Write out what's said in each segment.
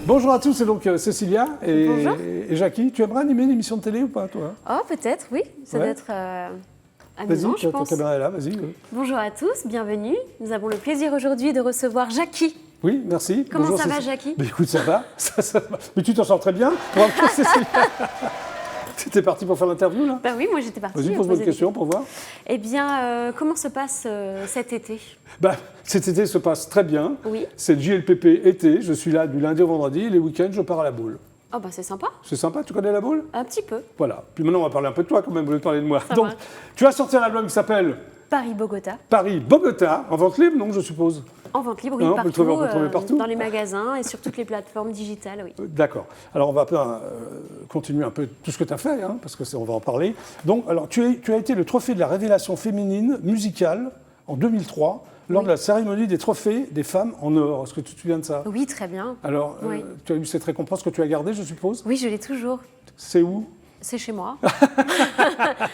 Bonjour à tous, c'est donc Cécilia Bonjour. et Jackie. Tu aimerais animer une émission de télé ou pas, toi? Oh, peut-être, oui. Ça doit être amusant, Vas-y, je ta pense. caméra est là, vas-y. Bonjour à tous, bienvenue. Nous avons le plaisir aujourd'hui de recevoir Jackie. Oui, merci. Comment Bonjour, ça va, Cécilia. Jackie? Mais écoute, ça va. Ça va. Mais tu t'en sors très bien. Bravo, Cécilia. T'étais parti pour faire l'interview, là? Bah oui, moi j'étais partie. Vas-y, à pose-moi poser une des question pour voir. Eh bien, comment se passe cet été? Cet été se passe très bien. Oui. C'est le JLPP été. Je suis là du lundi au vendredi. Les week-ends, je pars à la boule. Oh, bah c'est sympa. C'est sympa, tu connais la boule? Un petit peu. Voilà. Puis maintenant, on va parler un peu de toi quand même, au lieu de parler de moi. Ça Donc, marche. tu as sorti un album qui s'appelle Paris-Bogota. Paris-Bogota, en vente libre, non, je suppose? En vente libre, oui, Non, on peut partout, le trouver partout. dans les magasins et sur toutes les plateformes digitales, oui. D'accord. Alors, on va continuer un peu tout ce que tu as fait, hein, parce on va en parler. Donc, alors, tu as été le trophée de la révélation féminine musicale en 2003, lors de la cérémonie des trophées des femmes en or. Est-ce que tu te souviens de ça? Oui, très bien. Alors, Oui. tu as eu cette récompense que tu as gardée, je suppose? Oui, je l'ai toujours. C'est où? C'est chez moi.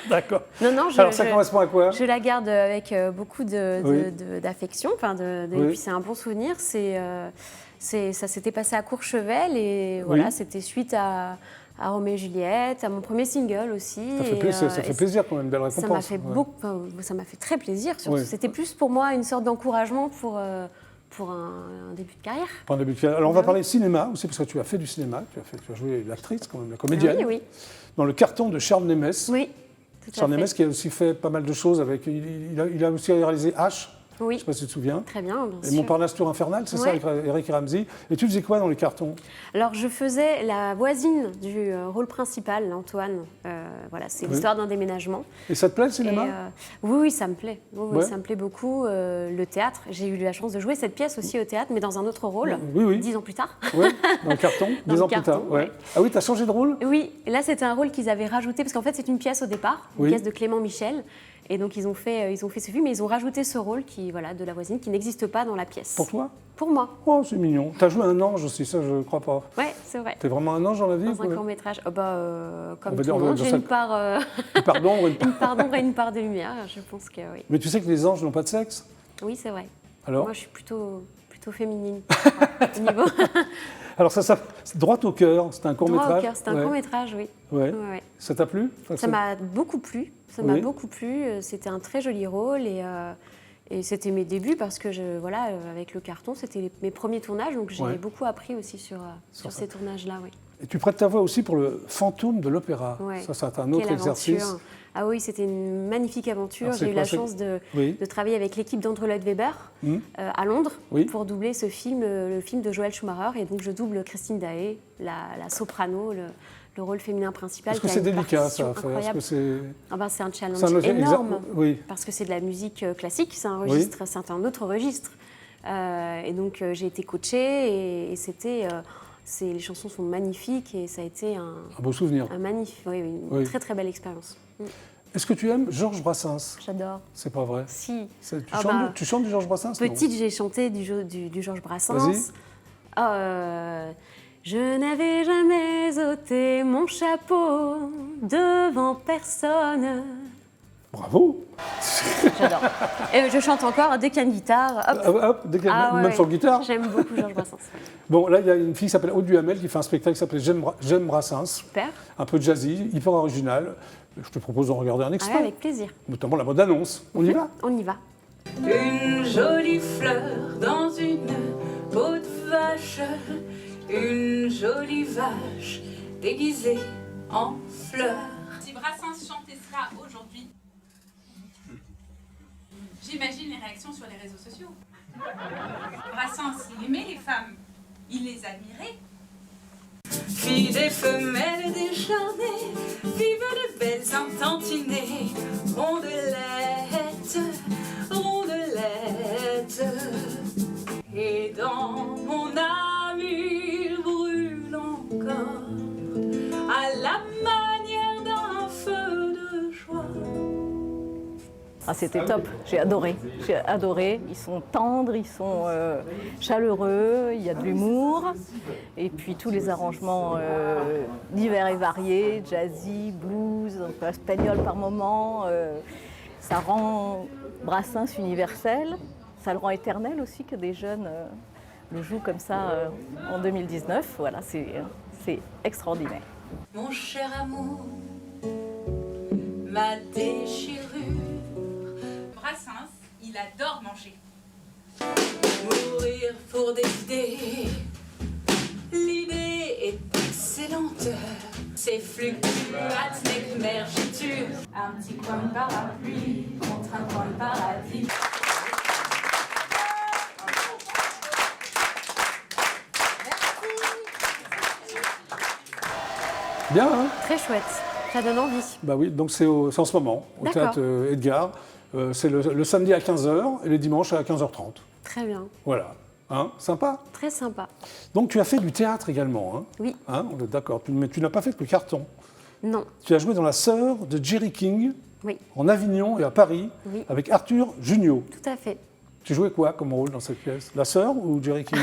D'accord. Non, non, Alors, ça correspond à quoi? Je la garde avec beaucoup d'affection, et Oui. puis c'est un bon souvenir. Ça s'était passé à Courchevel et voilà, Oui. c'était suite à Roméo et Juliette, à mon premier single aussi. Ça fait plaisir quand même, belle récompense. Ça m'a fait ça m'a fait très plaisir. Surtout. Oui. C'était plus pour moi une sorte d'encouragement pour un début de carrière. Pour un début de carrière. Alors, on va parler cinéma aussi, parce que tu as fait du cinéma. Tu as joué l'actrice, quand même, la comédienne. Oui, oui. Dans le carton de Charles Nemes. Oui, tout à Charles Nemes fait. qui a aussi fait pas mal de choses avec. Il a aussi réalisé H. Oui. Je ne sais pas si tu te souviens. Très bien, bien Et sûr. Montparnasse Tour Infernale, c'est ça, Ouais. avec Eric et Ramsey. Et tu faisais quoi dans les cartons? Alors, je faisais la voisine du rôle principal, Antoine. Voilà, c'est l'histoire d'un déménagement. Et ça te plaît le cinéma? Oui, oui, ça me plaît. Oui, Ouais. ça me plaît beaucoup. Le théâtre, j'ai eu la chance de jouer cette pièce aussi au théâtre, mais dans un autre rôle, Oui, oui. 10 ans plus tard. Oui, dans le carton, Dans 10 le ans plus carton, tard. Ouais. ouais. Ah oui, tu as changé de rôle? Oui, et là, c'était un rôle qu'ils avaient rajouté, parce qu'en fait, c'est une pièce au départ, une Oui. pièce de Clément Michel. Et donc, ils ont fait ce film, mais ils ont rajouté ce rôle de la voisine qui n'existe pas dans la pièce. Pour toi? Pour moi. Oh, c'est mignon. Tu as joué un ange aussi, ça, je ne crois pas. Ouais, c'est vrai. Tu es vraiment un ange dans la vie? Dans un court-métrage. Comme On va tout dire- le on va monde, dire j'ai ça- une part... Une part d'ombre, une part- Une part d'ombre et une part de lumière, je pense que oui. Mais tu sais que les anges n'ont pas de sexe? Oui, c'est vrai. Alors? Moi, je suis plutôt féminine. Au niveau Alors, c'est droit au cœur, c'est un droit court-métrage. au cœur, c'est un Ouais. court-métrage, oui. Ouais. Ouais. Ça t'a plu? Enfin, Ça m'a beaucoup plu. Ça Oui. m'a beaucoup plu. C'était un très joli rôle et c'était mes débuts parce que avec le carton, c'était mes premiers tournages, donc j'ai Ouais. beaucoup appris aussi sur ça. ces tournages-là, oui. Et tu prêtes ta voix aussi pour le fantôme de l'opéra. Ouais. Ça, c'est un autre Quelle exercice. aventure. Ah oui, c'était une magnifique aventure. Alors, c'est J'ai eu quoi, la c'est- chance de Oui. travailler avec l'équipe d'Andrew Lloyd Webber à Londres Oui. pour doubler ce film, le film de Joël Schumacher. Et donc je double Christine Daé, la soprano, le rôle féminin principal. Est-ce que qui a c'est une délicat, partition ça, à faire? Est-ce incroyable. que c'est... Ah ben, c'est un challenge C'est un objet énorme Oui. parce que c'est de la musique classique, c'est un registre, c'est un autre registre. Et donc j'ai été coachée et c'était, les chansons sont magnifiques et ça a été Un beau souvenir. une Oui. très très belle expérience. Est-ce que tu aimes Georges Brassens? J'adore. C'est pas vrai. Si. Tu chantes du Georges Brassens? non? Petite, j'ai chanté du Georges Brassens. Vas-y. Je n'avais jamais ôté mon chapeau devant personne. Bravo. J'adore. Et je chante encore dès qu'il y a une guitare. Hop. Hop, même Ouais, sur guitare. J'aime beaucoup Georges Brassens. Ouais. Bon, là, il y a une fille qui s'appelle Aude Duhamel qui fait un spectacle qui s'appelle J'aime Brassens. Super. Un peu jazzy, hyper original. Je te propose d'en regarder un Ah ouais, extrait, avec plaisir. notamment la bande-annonce. On y va? On y va. Une jolie fleur dans une peau de vache, une jolie vache déguisée en fleur. Si Brassens chantait cela aujourd'hui, j'imagine les réactions sur les réseaux sociaux. Brassens, il aimait les femmes, il les admirait. Filles des femelles et des charnées, vivent de belles entantinées, rondelettes, rondelettes. Et dans mon âme il brûle encore, à la manière d'un feu de joie. Ah, c'était top, j'ai adoré. Ils sont tendres, ils sont chaleureux, il y a de l'humour. Et puis tous les arrangements divers et variés, jazzy, blues, un peu espagnol par moment. Ça rend Brassens universel, ça le rend éternel aussi que des jeunes le joue comme ça en 2019. Voilà, c'est extraordinaire. Mon cher amour, ma déchirure. Brassens, il adore manger. Mourir pour des idées. L'idée est excellente. C'est fluctuate, n'émergiture. Un petit coin de parapluie contre un coin de paradis. Bien, hein? Très chouette. Ça donne envie. Bah oui, donc c'est en ce moment, au D'accord. théâtre Edgar. C'est le samedi à 15h et les dimanches à 15h30. Très bien. Voilà. Hein, sympa. Très sympa. Donc tu as fait du théâtre également. Hein? Oui. Hein, on est d'accord. Mais tu n'as pas fait que le carton. Non. Tu as joué dans La Sœur de Jerry King, Oui. en Avignon et à Paris, Oui. avec Arthur Junio. Tout à fait. Tu jouais quoi comme rôle dans cette pièce? La sœur ou Jerry King?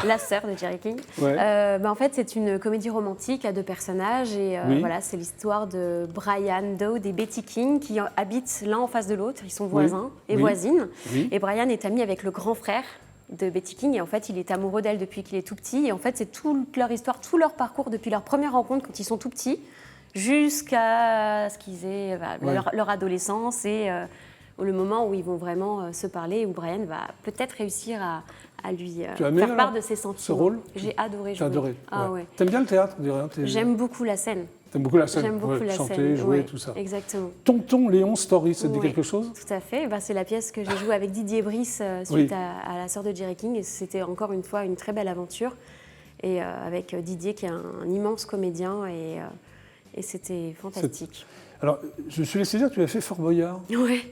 La sœur de Jerry King. Ouais. En fait, c'est une comédie romantique à deux personnages. Et Oui. voilà, c'est l'histoire de Brian Dowd et Betty King qui habitent l'un en face de l'autre. Ils sont voisins et Oui. voisines. Oui. Et Brian est ami avec le grand frère de Betty King. Et en fait, il est amoureux d'elle depuis qu'il est tout petit. Et en fait, c'est toute leur histoire, tout leur parcours depuis leur première rencontre quand ils sont tout petits jusqu'à ce qu'ils aient Ouais. leur adolescence et le moment où ils vont vraiment se parler, où Brian va peut-être réussir à lui Tu as aimé, faire part alors, de ses sentiments. ce rôle? J'ai adoré T'as jouer. adoré. Ah ouais. ouais. T'aimes bien le théâtre, on dirait, hein, J'aime beaucoup la scène. T'aimes beaucoup la scène. J'aime beaucoup Ouais, la chanter, scène. jouer, ouais, tout ça. Exactement. Tonton Léon Story, ça te dit Oui, quelque chose? Tout à fait. C'est la pièce que j'ai jouée avec Didier Brice Oui. suite à La Sœur de Jerry King. Et c'était encore une fois une très belle aventure. Et avec Didier qui est un immense comédien. Et c'était fantastique. Alors, je me suis laissé dire que tu avais fait Fort Boyard. Oui,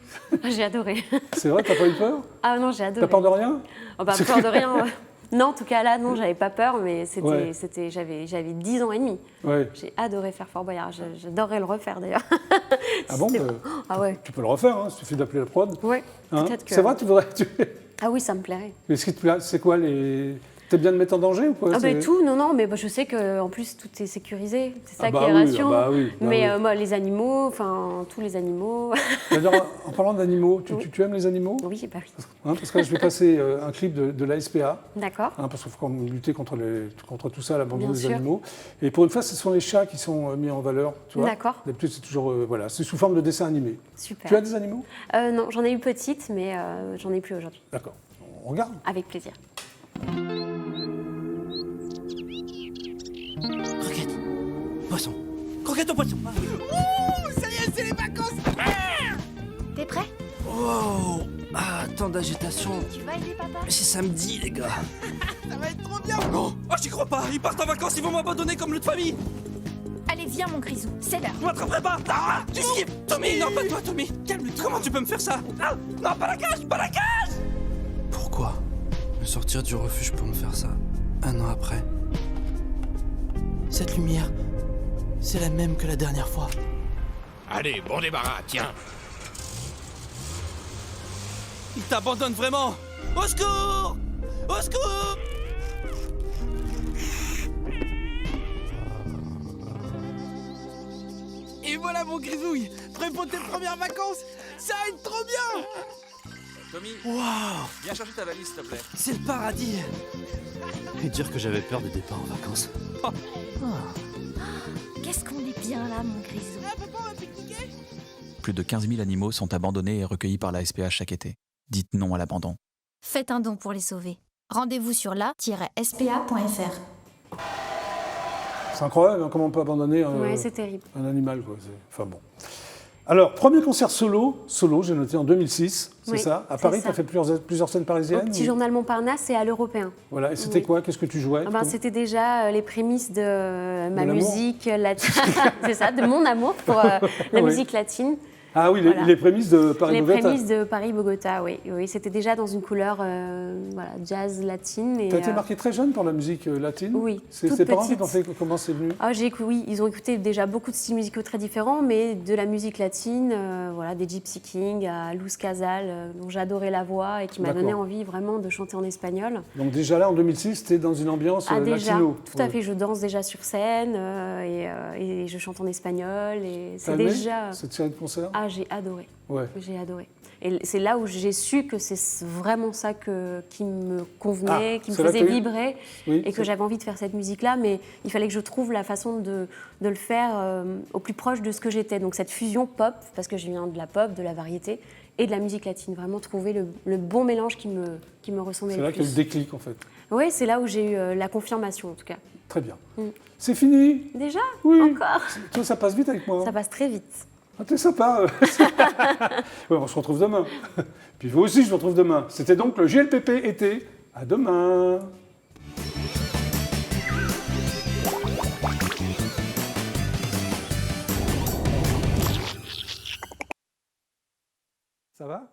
j'ai adoré. C'est vrai, t'as pas eu peur? Ah non, j'ai adoré. T'as peur de rien? Oh, bah, peur de rien. Non, en tout cas là, non, j'avais pas peur, mais Ouais. j'avais 10 ans et demi. Ouais. J'ai adoré faire Fort Boyard. J'adorerais le refaire d'ailleurs. Ah bon? C'était- Ah ouais. Tu peux le refaire, hein, il suffit d'appeler la prod. Ouais. Hein? Peut-être que. C'est vrai, tu voudrais. Ah oui, ça me plairait. Mais ce qui te plaît, c'est quoi les. T'aimes bien te mettre en danger ou quoi? Ah C'est- bah, tout, non, mais je sais qu'en plus tout est sécurisé. C'est ça Ah bah qui est oui, rassurant. ah bah oui, bah mais oui. moi, les animaux, enfin tous les animaux. D'ailleurs, en parlant d'animaux, tu aimes les animaux? Oui, bah oui. Hein, parce que là, je vais passer un clip de la SPA. D'accord. Hein, parce qu'il faut quand même lutter contre tout ça, l'abandon Bien des sûr. animaux. Et pour une fois, ce sont les chats qui sont mis en valeur. Tu vois. D'accord. D'habitude, c'est toujours voilà, c'est sous forme de dessin animé. Super. Tu as des animaux? Non, j'en ai eu petite, mais j'en ai plus aujourd'hui. D'accord. On regarde. Avec plaisir. Croquette. Poisson. Croquette au poisson. Ouh, ça y est, c'est les vacances. T'es prêt? Wow. Ah, tant d'agitation. Tu vas aider papa? Mais c'est samedi, les gars. Ça va être trop bien. Oh, j'y crois pas. Ils partent en vacances, ils vont m'abandonner comme l'autre famille. Allez, viens mon grisou, c'est l'heure. Je m'attraperai pas. Ah, j'esquive. Tommy, non, pas toi, Tommy. Calme-toi. Comment tu peux me faire ça? Ah, non, pas la cage, pas la cage. Pourquoi me sortir du refuge pour me faire ça un an après? Cette lumière, c'est la même que la dernière fois. Allez, bon débarras, tiens. Il t'abandonne vraiment. Au secours! Au secours! Et voilà mon grisouille, prêt pour tes premières vacances. Ça va être trop bien. Tommy, Waouh, viens chercher ta valise, s'il te plaît. c'est le paradis. Et dire que j'avais peur du départ en vacances. Qu'est-ce qu'on est bien là, mon grisou. Plus de 15 000 animaux sont abandonnés et recueillis par la SPA chaque été. Dites non à l'abandon. Faites un don pour les sauver. Rendez-vous sur la-spa.fr. C'est incroyable, hein, comment on peut abandonner Ouais, c'est terrible. un animal, quoi. Enfin bon. Alors, premier concert solo, j'ai noté en 2006, c'est Oui, ça? À c'est Paris, ça. tu as fait plusieurs scènes Au parisiennes? Petit ou- Journal Montparnasse et à l'Européen. Voilà, et c'était Oui. quoi? Qu'est-ce que tu jouais? C'était déjà les prémices de ma l'amour musique latine. C'est ça, de mon amour pour la Oui. musique latine. Ah oui, Voilà. les prémices de Paris Les Bogota. prémices de Paris-Bogota, oui. Oui, c'était déjà dans une couleur jazz latine. Tu as été marqué très jeune par la musique latine? Oui, C'est toute tes parents qui petite. t'ont fait comment c'est venu? Oui, ils ont écouté déjà beaucoup de styles musicaux très différents, mais de la musique latine, voilà, des Gypsy Kings à Luz Casal, dont j'adorais la voix et qui m'a donné D'accord. envie vraiment de chanter en espagnol. Donc déjà là, en 2006, tu es dans une ambiance Déjà, latino. tout à fait, je danse déjà sur scène et je chante en espagnol. Et T'as c'est aimé déjà... cette série de concerts? Ah, j'ai adoré. Ouais. J'ai adoré. Et c'est là où j'ai su que c'est vraiment ça qui me convenait, qui me c'est là faisait que t'as eu- vibrer, Oui, et que c'est- j'avais envie de faire cette musique-là, mais il fallait que je trouve la façon de le faire au plus proche de ce que j'étais. Donc cette fusion pop, parce que je viens de la pop, de la variété, et de la musique latine. Vraiment trouver le bon mélange qui me ressemblait C'est le là qu'il y a plus. le déclic, en fait. Oui, c'est là où j'ai eu la confirmation, en tout cas. Très bien. Mm. C'est fini. Déjà? Oui. Encore? Toi, ça passe vite avec moi. Ça passe très vite. Ah, t'es sympa. Ouais, on se retrouve demain. Puis vous aussi, je vous retrouve demain. C'était donc le GLPP été. À demain. Ça va ?